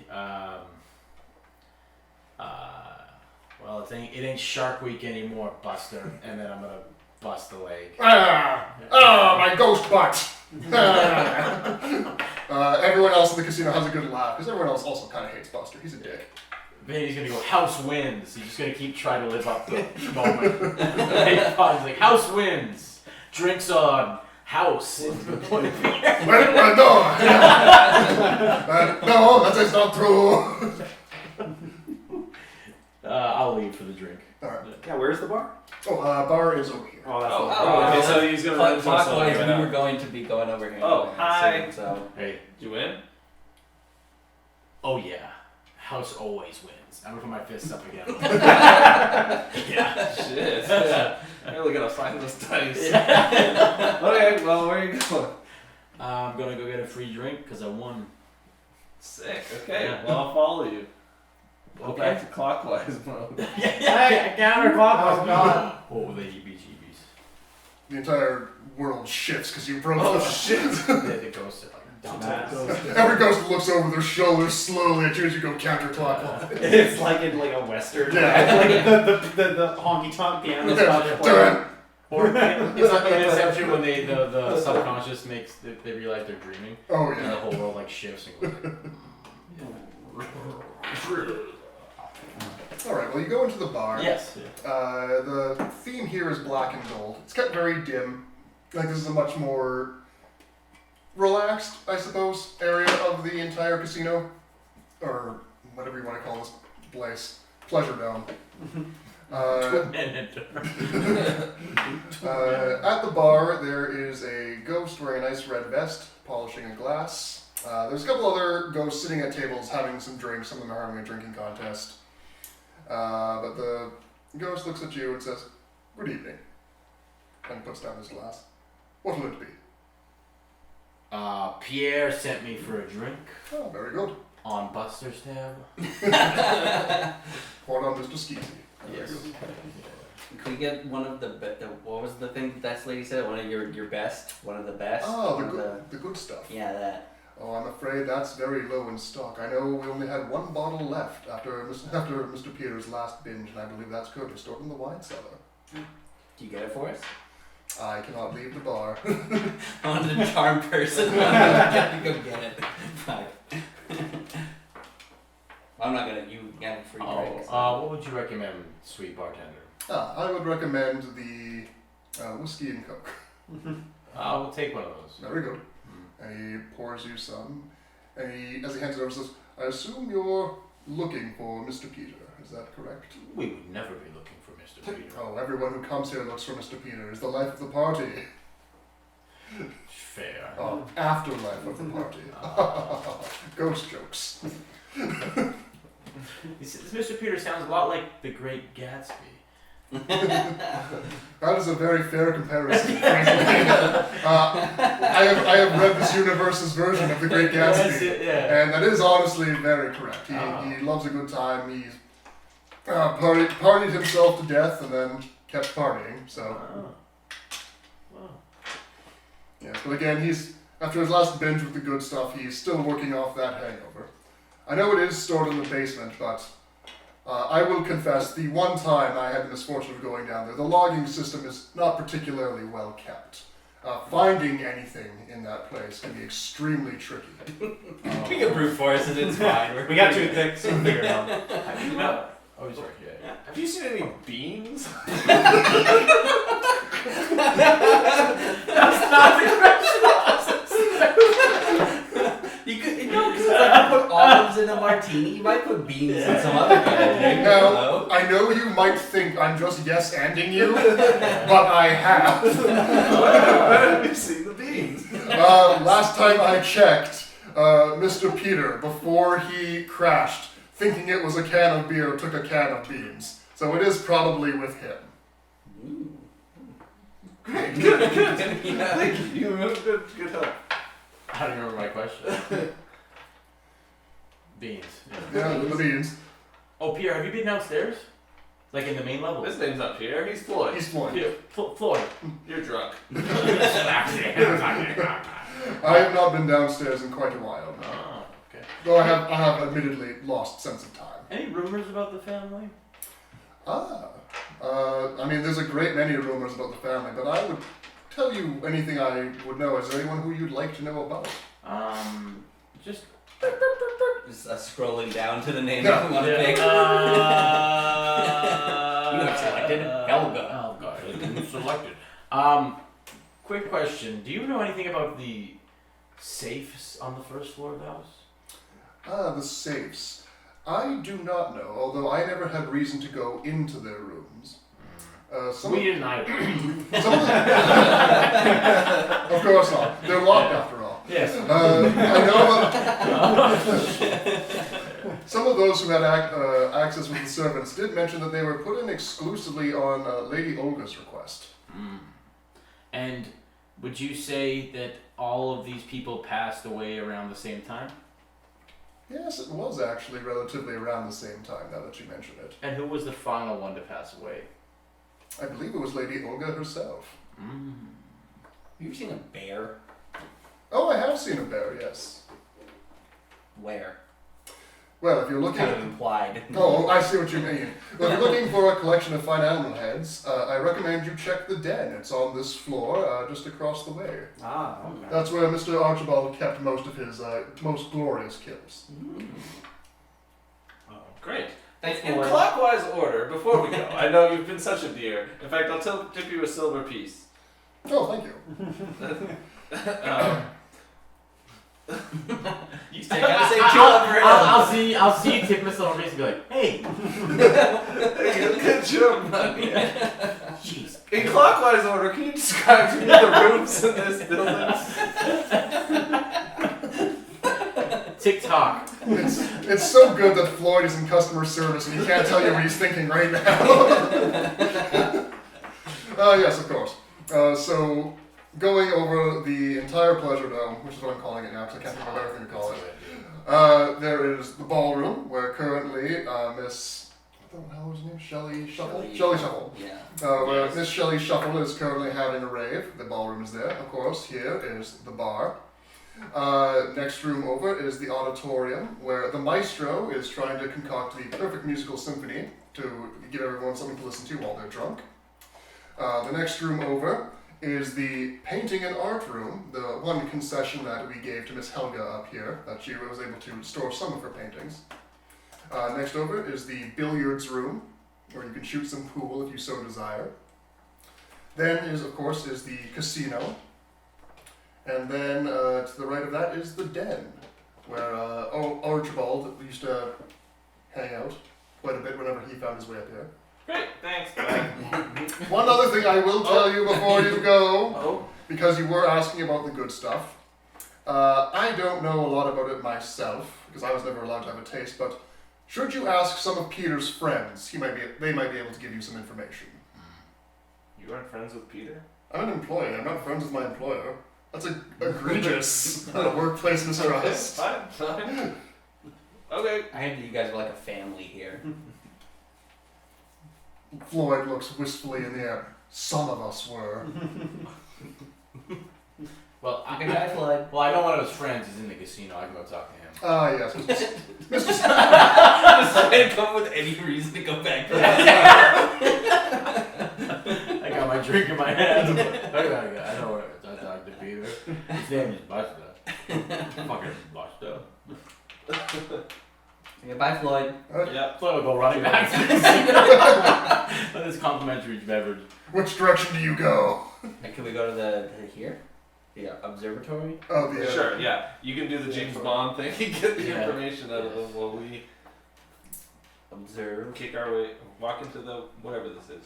well, it ain't Shark Week anymore, Buster, and then I'm gonna bust the leg. My ghost butt. Everyone else in the casino has a good laugh because everyone else also kind of hates Buster. He's a dick. Then he's gonna go, house wins. He's just gonna keep trying to live up to the moment. He's like, house wins. Drinks on house. Well, no, that is not true. I'll leave for the drink. All right. Yeah, where's the bar? Oh, bar is over here. Oh, that's Okay, so he's gonna run Clockwise, right we now. were going to be going over here. Oh, anyway, hi. So, Hey, Did you win? oh yeah, house always wins. I'm gonna put my fists up again. Yeah. Shit. I'm really gonna find those dice. Okay, well, where are you going? I'm gonna go get a free drink because I won. Sick. Okay, Yeah. well, I'll follow you. Go Okay. back to clockwise mode. Hey, counterclockwise. Oh god. Oh, the heebie-jeebies. The entire world shifts because you broke the shit. The ghost like Dumbass. Every ghost looks over their shoulders slowly at you as you go counterclockwise. It's like in like a western. Yeah. Like the honky tonk piano stops playing. Dun. Or it's like in Inception when the subconscious makes they realize they're dreaming Oh and the yeah. whole world like shifts and goes All right. Well, you go into the bar. yes. The theme here is black and gold. It's kept very dim. Like this is a much more relaxed, I suppose, area of the entire casino, or whatever you want to call this place, Pleasure Dome. At the bar, there is a ghost wearing a nice red vest, polishing a glass. There's a couple other ghosts sitting at tables having some drinks. Some of them are having a drinking contest. But the ghost looks at you and says, "Good evening," and puts down his glass. What will it be? Pierre sent me for a drink Oh, very good. on Buster's tab. Pour on Mr. Skeezy. Yes. can we get one of the what was the thing that lady said? One of your best, one of the best. Oh, one of the good stuff. yeah, that. Oh, I'm afraid that's very low in stock. I know we only had one bottle left after Mr. Peters' last binge, and I believe that's currently stored in the wine cellar. Do you get it for us? I cannot leave the bar. I wanted a charm person. I'm gonna go get it. Fuck. I'm not gonna. You get a free drink. So. What would you recommend, sweet bartender? I would recommend the whiskey and coke. We'll take one of those. Very good. And he pours you some, and as he hands it over, says, "I assume you're looking for Mr. Peter. Is that correct?" We would never be looking for Mr. Peter. Oh, everyone who comes here looks for Mr. Peter. Is the life of the party. Fair. Oh, afterlife of the party. Ghost jokes. This Mr. Peter sounds a lot like the Great Gatsby. That is a very fair comparison, frankly. I have read this universe's version of The Great That's Gatsby, it, yeah. and that is honestly very correct. He loves a good time. He's partied himself to death and then kept partying. So, yes. But again, he's after his last binge with the good stuff, he's still working off that hangover. I know it is stored in the basement, but I will confess, the one time I had the misfortune of going down there, the logging system is not particularly well kept. Finding anything in that place can be extremely tricky. We can brute force it. It's fine. We got toothpicks. We'll figure it out. Have you not? Oh, sorry. Yeah. Have you seen any beans? That's not the question. You could, because it's like you put olives in a martini. You might put beans in some other kind of drink. Now, Hello? I know you might think I'm just yes-anding you, but I have. Where have you seen the beans? Last time I checked, Mr. Peter, before he crashed, thinking it was a can of beer, took a can of beans. So it is probably with him. Ooh. Great. Good. Thank you. Good help. I don't remember my question. Beans. Yeah, the beans. Oh, Pierre, have you been downstairs? Like in the main level? His name's not Pierre. He's Floyd. He's Floyd. Pierre, Floyd. You're drunk. I have not been downstairs in quite a while now. Oh, okay. Though I have admittedly lost sense of time. Any rumors about the family? I mean, there's a great many rumors about the family, but I would tell you anything I would know. Is there anyone who you'd like to know about? Just. Just scrolling down to the name Yeah. you want to pick. You have selected Helga. Oh god, I didn't select it. Quick question. Do you know anything about the safes on the first floor of the house? The safes. I do not know, although I never had reason to go into their rooms. Some We of, didn't either. some of them, of course not. They're locked after all. Yes. I know that some of those who had access with the servants did mention that they were put in exclusively on Lady Olga's request. And would you say that all of these people passed away around the same time? Yes, it was actually relatively around the same time, now that you mention it. And who was the final one to pass away? I believe it was Lady Olga herself. You've seen a bear? Oh, I have seen a bear, yes. Where? Well, if you're looking... Kind of implied. Oh, I see what you mean. Well, if you're looking for a collection of fine animal heads, I recommend you check the den. It's on this floor, just across the way. Okay. That's where Mr. Archibald kept most of his most glorious kills. Oh, great. Thanks, In Floyd. clockwise order, before we go, I know you've been such a dear. In fact, I'll tip you a silver piece. Oh, thank you. You still gotta say Philip for him. I'll see you tip Miss Overface and be like, hey, Good job, buddy. jeez. In clockwise order, can you describe to me the rooms in this building? TikTok. It's so good that Floyd is in customer service and he can't tell you what he's thinking right now. Yes, of course. So, going over the entire Pleasure Dome, which is what I'm calling it now because I can't think of everything to call it. There is the ballroom, where currently Miss... What the hell was her name? Shelley Shuffle? Shelley Shuffle. Yeah. Where Miss Shelley Shuffle is currently having a rave. The ballroom is there, of course. Here is the bar. Next room over is the auditorium, where the maestro is trying to concoct the perfect musical symphony to give everyone something to listen to while they're drunk. The next room over is the painting and art room, the one concession that we gave to Miss Helga up here, that she was able to store some of her paintings. Next over is the billiards room, where you can shoot some pool if you so desire. Then of course, is the casino. And then to the right of that is the den, where Archibald used to hang out quite a bit whenever he found his way up here. Great, thanks. Bye. One other thing I will tell you before you go, Oh, because you were asking about the good stuff. I don't know a lot about it myself, because I was never allowed to have a taste, but should you ask some of Peter's friends, they might be able to give you some information. you aren't friends with Peter? I'm an employee, I'm not friends with my employer. That's egregious workplace mistrust. Fine. Okay. I heard that you guys were like a family here. Floyd looks wistfully in the air. Some of us were. Well, Good guy, Floyd. well, I know one of his friends is in the casino. I can go talk to him. Ah, yes. Mr. Just trying to come up with any reason to go back to that. I got my drink in my hand. I know where I talked to Peter. His name is Buster. Fucking Buster. Okay, bye, Floyd. Yep. So I'll go running back to the casino with his complimentary beverage. Which direction do you go? And can we go to the here? The observatory? Oh, the Sure, yeah. You can do the James Bond thing and get the Yeah. information out of them while we Observe. kick our way, walk into the whatever this is.